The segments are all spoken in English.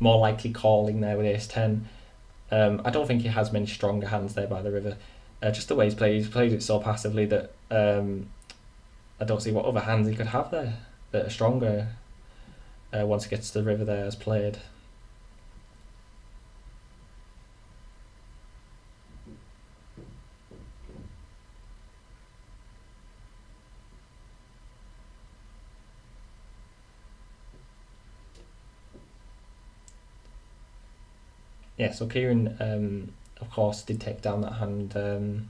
more likely calling there with ace 10. I don't think he has many stronger hands there by the river. Just the way he's played it so passively that I don't see what other hands he could have there that are stronger once he gets to the river there as played. Yeah, so Kieran, of course, did take down that hand. It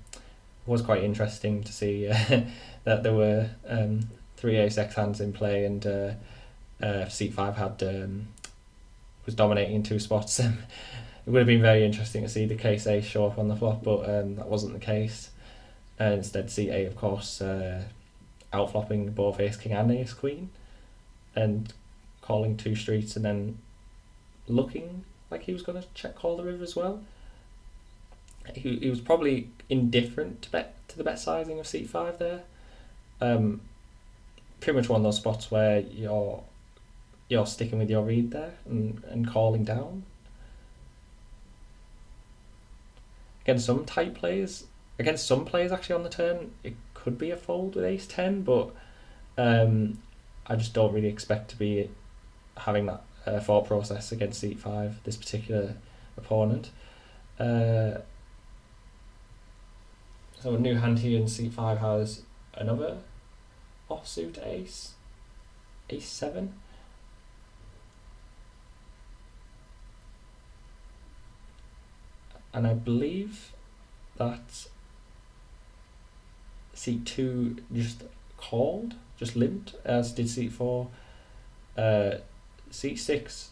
was quite interesting to see that there were three ace-x hands in play, and c5 had was dominating in two spots. It would have been very interesting to see the case ace show up on the flop, but that wasn't the case. Instead, c8, of course, outflopping both ace king and ace queen, and calling two streets, and then looking like he was going to check call the river as well. He was probably indifferent to the bet sizing of c5 there. Pretty much one of those spots where you're sticking with your read there and calling down. Against some players actually on the turn, it could be a fold with ace 10, but I just don't really expect to be having that thought process against c5, this particular opponent. So a new hand here in c5 has another offsuit ace, ace 7. And I believe that c2 just called, just limped, as did c4. c6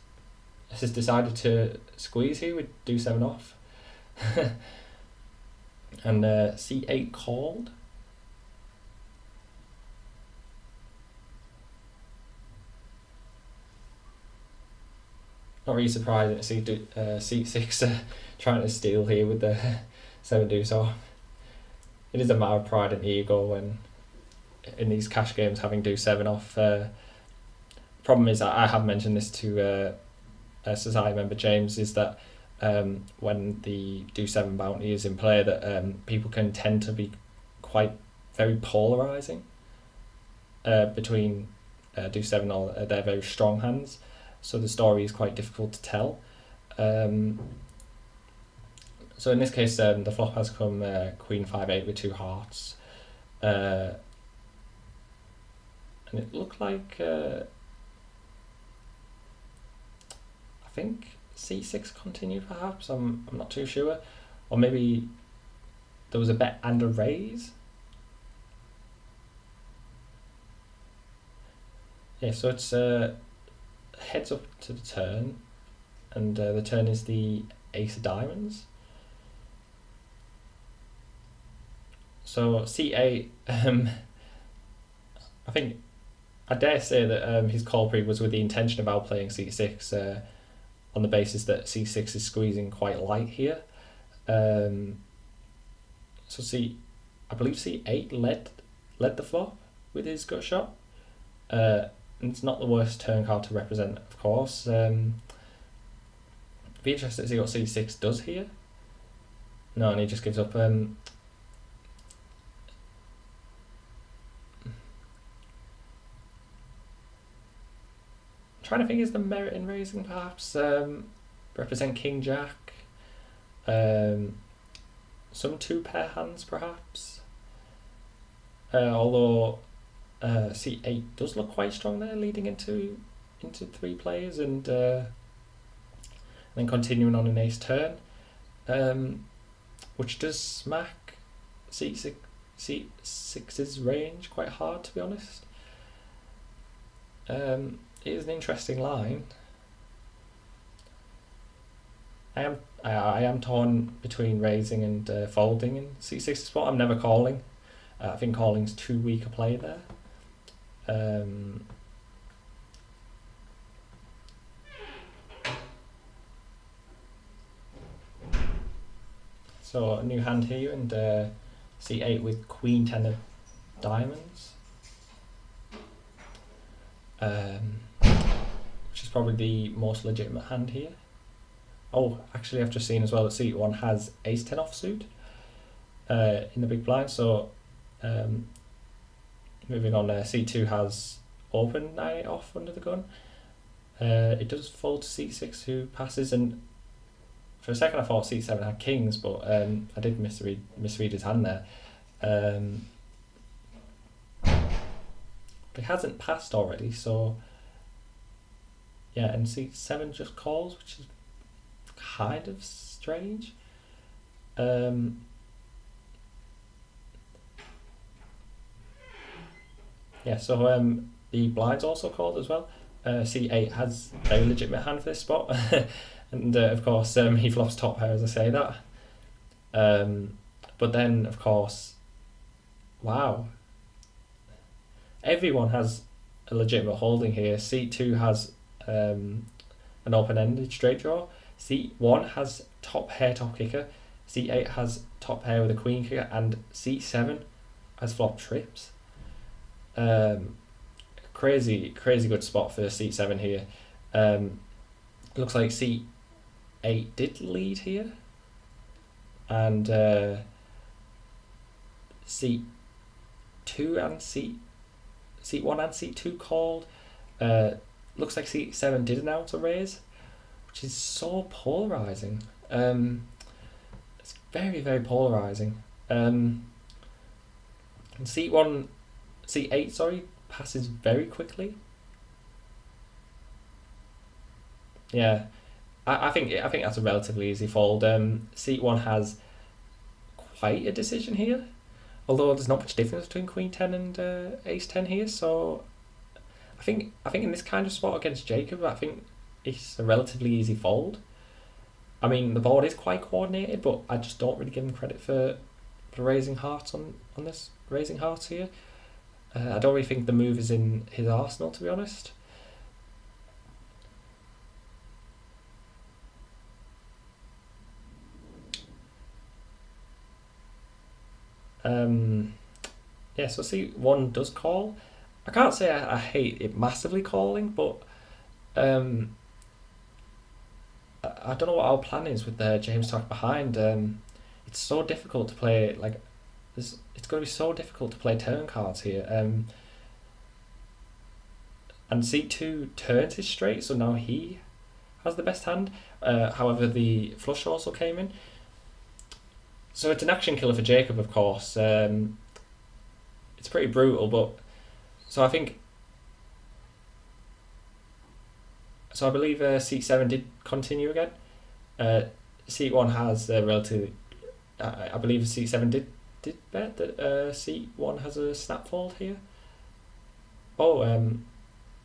has decided to squeeze here with do7 off. And c8 called. Not really surprising to see c6 trying to steal here with the 7 deuce off. It is a matter of pride and ego when in these cash games having do7 off. Problem is, I have mentioned this to society member James, is that when the do7 bounty is in play, that people can tend to be quite very polarizing between do7 or their very strong hands. So the story is quite difficult to tell. So in this case, the flop has come queen 5-8 with 2 hearts, and it looked like I think c6 continued perhaps. I'm not too sure, or maybe there was a bet and a raise. Yeah, so it's heads up to the turn, and the turn is the ace of diamonds. So c8, I think I dare say that his call pre was with the intention of outplaying c6 on the basis that c6 is squeezing quite light here. So I believe c8 led the flop with his gut shot. And it's not the worst turn card to represent, of course. Be interested to see what c6 does here. No, and he just gives up. Trying to think, is the merit in raising perhaps represent king jack, some 2 pair hands perhaps, although c8 does look quite strong there, leading into 3 players, and then continuing on an ace turn, which does smack c6's range quite hard, to be honest. It is an interesting line. I am torn between raising and folding in c6 spot. I'm never calling. I think calling's too weak a play there. So a new hand here, and c8 with queen 10 of diamonds. Which is probably the most legitimate hand here. Oh, actually, I've just seen as well that C1 has ace 10 offsuit in the big blind. So moving on, C2 has open 9 off under the gun. It does fold to C6, who passes, and for a second I thought C7 had kings, but I did misread his hand there. But he hasn't passed already, so yeah, and C7 just calls, which is kind of strange. Yeah, so the blinds also called as well. C8 has a very legitimate hand for this spot, and of course he flops top pair as I say that. But then of course, wow, everyone has a legitimate holding here. C2 has an open-ended straight draw. C1 has top pair top kicker. C8 has top pair with a queen kicker, and C7 has flop trips. Crazy good spot for C7 here. Looks like C8 did lead here, and C2 and C1 and C2 called. Looks like C7 did announce a raise, which is so polarizing. It's very polarizing. And C8 passes very quickly. Yeah, I think that's a relatively easy fold. C1 has quite a decision here, although there's not much difference between Queen 10 and Ace 10 here. So I think in this kind of spot against Jacob, I think it's a relatively easy fold. I mean, the board is quite coordinated, but I just don't really give him credit for raising hearts on this, raising hearts here. I don't really think the move is in his arsenal, to be honest. Yeah, so C1 does call. I can't say I hate it massively calling, but I don't know what our plan is with the James Tuck behind. It's so difficult to play, like, it's going to be so difficult to play turn cards here. And C2 turns his straight, so now he has the best hand. However, the flush also came in. So it's an action killer for Jacob, of course. It's pretty brutal, but so I believe C7 did continue again. C1 has a relatively. I believe C7 did bet that C1 has a snap fold here. Oh,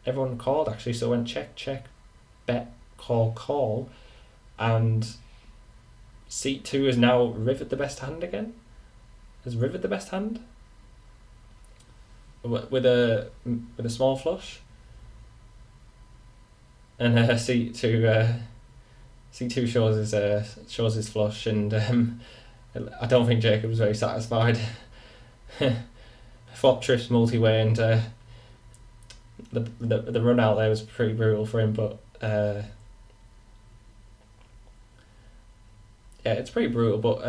everyone called actually, so went check, bet, call, and C2 has now riveted the best hand again. Has riveted the best hand with a small flush, and C2 shows his flush, and I don't think Jacob was very satisfied. Flop trips multi-way, and the run out there was pretty brutal for him, but yeah, it's pretty brutal, but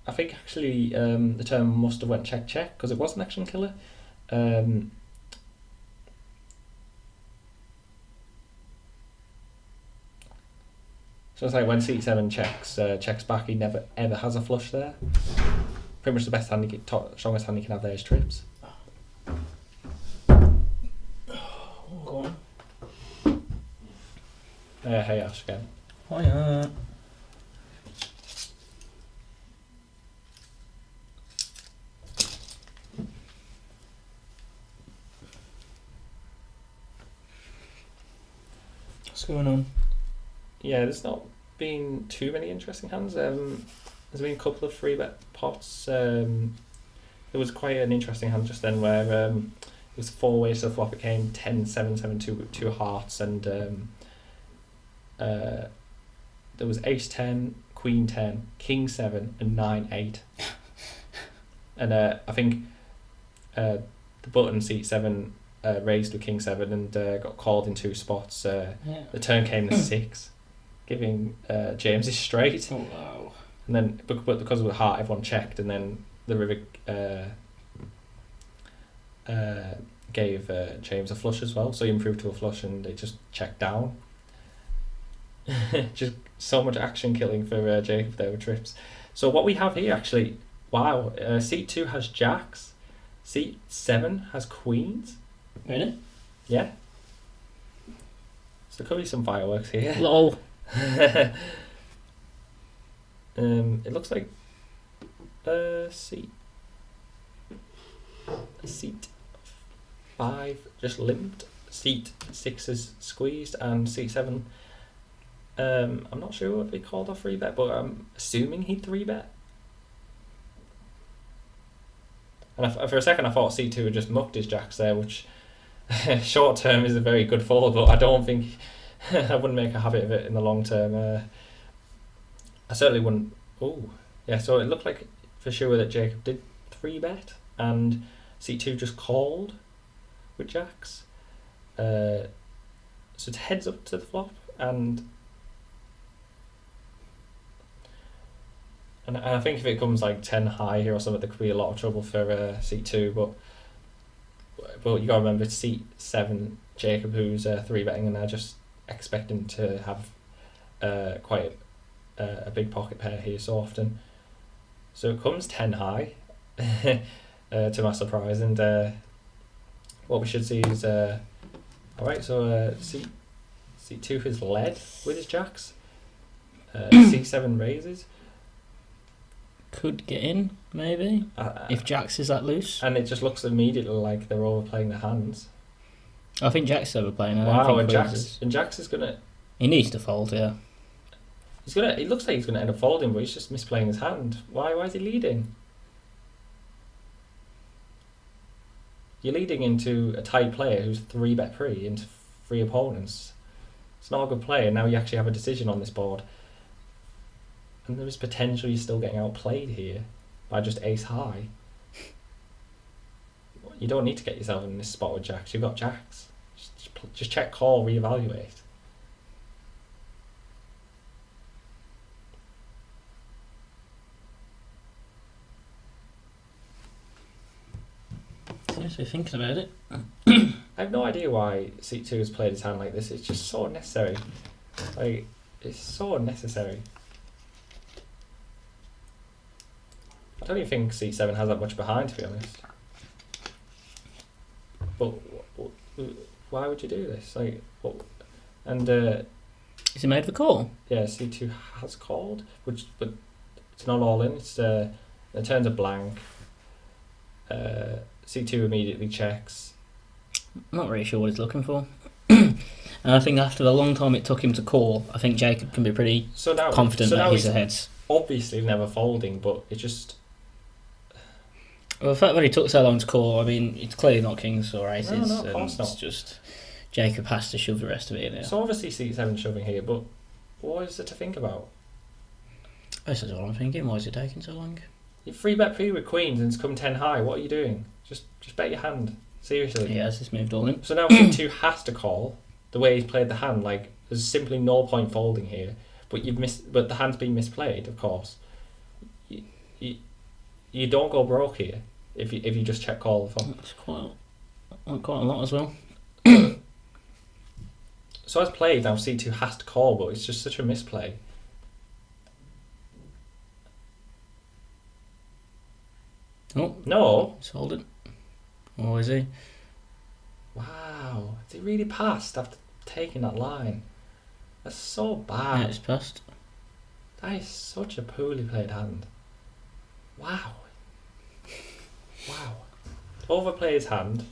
I think actually the turn must have went check because it was an action killer. So it's like when C7 checks back, he never ever has a flush there. Pretty much the best hand, strongest hand he can have there is trips. Go on. Hey Ash again. Hiya. What's going on? Yeah, there's not been too many interesting hands. There's been a couple of 3-bet pots. There was quite an interesting hand just then where it was 4 ways to the flop. It came 10, 7, 7, 2, 2 hearts, and there was Ace 10, Queen 10, King 7, and 9, 8. And I think the button c7 raised with king 7 and got called in 2 spots. Yeah. The turn came to 6, giving James his straight. Oh wow. And then, but because of the heart, everyone checked, and then the river gave James a flush as well, so he improved to a flush, and it just checked down. Just so much action killing for Jacob there with trips. So what we have here actually, wow, c2 has jacks, c7 has queens. Really? Yeah. So there could be some fireworks here. Lol. It looks like seat 5 just limped, seat 6 is squeezed, and seat 7 I'm not sure if he called off 3-bet, but I'm assuming he'd 3-bet. And for a second I thought c2 had just mucked his jacks there, which short term is a very good fold, but I don't think I wouldn't make a habit of it in the long term. I certainly wouldn't. Oh, yeah. So it looked like for sure that Jacob did 3-bet, and c2 just called with jacks. So it heads up to the flop, and I think if it comes like 10 high here or something, there could be a lot of trouble for c2. But you got to remember c7 Jacob, who's 3-betting, and they're just expecting to have quite a big pocket pair here so often. So it comes 10 high, to my surprise, and what we should see is alright. So c2 has led with his jacks. c7 raises. Could get in, maybe, if Jax is that loose. And it just looks immediately like they're overplaying their hands. I think Jack's overplaying. Wow, and Jax is gonna. He needs to fold, yeah. He's gonna. It looks like he's gonna end up folding, but he's just misplaying his hand. Why? Why is he leading? You're leading into a tight player who's 3-bet pre into 3 opponents. It's not a good play, and now you actually have a decision on this board. And there is potential you're still getting outplayed here by just ace high. You don't need to get yourself in this spot with jacks. You've got jacks. Just check call, reevaluate. Seriously thinking about it. I have no idea why c2 has played his hand like this. It's just so unnecessary. Like, it's so unnecessary. I don't even think c7 has that much behind, to be honest. But why would you do this? Like, what? And is he made the call? Yeah, c2 has called, but it's not all in. It's the turns are blank. c2 immediately checks. I'm not really sure what he's looking for. And I think after the long time it took him to call, I think Jacob can be pretty confident that he's ahead. Obviously never folding, but it just. Well, the fact that he took so long to call, I mean, it's clearly not kings or aces. No, of course not. It's just Jacob has to shove the rest of it in there. So obviously c7 shoving here, but what is there to think about? This is all I'm thinking. Why is it taking so long? You 3-bet pre with queens and it's come 10 high. What are you doing? Just bet your hand. Seriously. He has just moved all in. So now c2 has to call the way he's played the hand. Like, there's simply no point folding here. But but the hand's been misplayed, of course. You don't go broke here if you just check call the flop. It's quite a lot as well. So as played, now c2 has to call, but it's just such a misplay. Oh no, he's holding. Or is he? Wow, has he really passed after taking that line? That's so bad. Yeah, it's passed. That is such a poorly played hand. Wow. Wow. Overplay his hand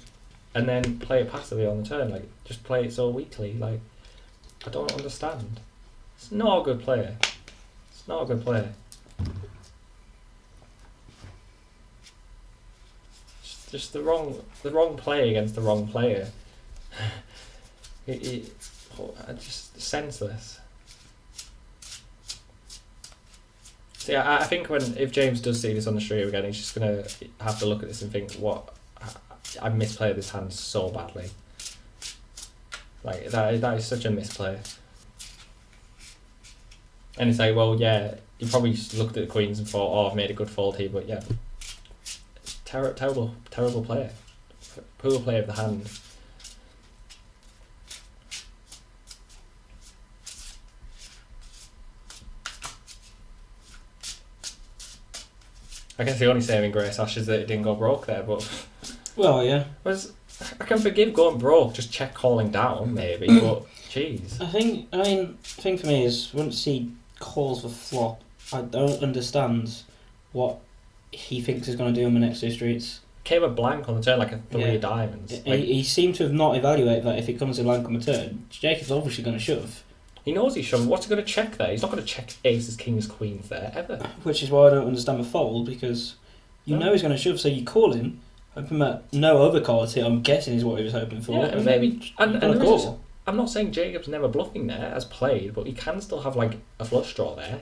and then play it passively on the turn. Like, just play it so weakly. Like, I don't understand. It's not a good player. It's not a good player. It's just the wrong play against the wrong player. Just senseless. See, I think if James does see this on the stream again, he's just gonna have to look at this and think, I misplayed this hand so badly. Like that is such a misplay. And it's like, well, yeah, you probably just looked at the queens and thought, oh, I've made a good fold here, but yeah, terrible player, poor play of the hand. I guess the only saving grace, Ash, is that it didn't go broke there, but... Well, yeah. I can forgive going broke, just check calling down, maybe, but, jeez. I mean, the thing for me is, once he calls for flop, I don't understand what he thinks is going to do on the next two streets. Came a blank on the turn, like a 3 of diamonds. He seemed to have not evaluated that if he comes a blank on the turn, Jacob's obviously going to shove. He knows he's shoving. What's he going to check there? He's not going to check aces, kings, queens there, ever. Which is why I don't understand the fold, because you know he's going to shove, so you call him, hoping that no other cards here, I'm guessing, is what he was hoping for. Yeah, and maybe... I'm not saying Jacob's never bluffing there, as played, but he can still have, like, a flush draw there.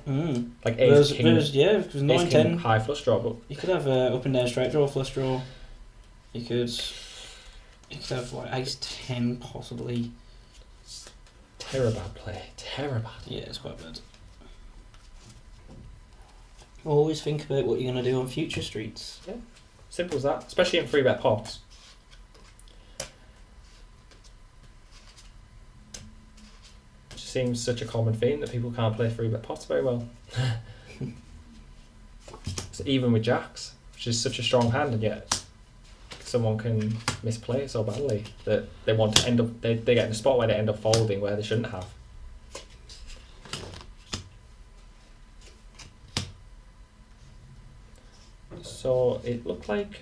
Like ace, king... because 9, 10... high flush draw, but... You could have up and down straight draw, flush draw. You could have, like, ace 10, possibly. Terrible play. Terrible. Yeah, it's quite bad. Always think about what you're going to do on future streets. Yeah, simple as that. Especially in 3-bet pots. It just seems such a common theme that people can't play 3-bet pots very well. So even with jacks, which is such a strong hand, and yet someone can misplay it so badly that they want to end up, they get in a spot where they end up folding where they shouldn't have. So it looked like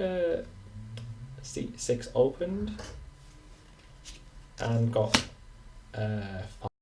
C6 opened and got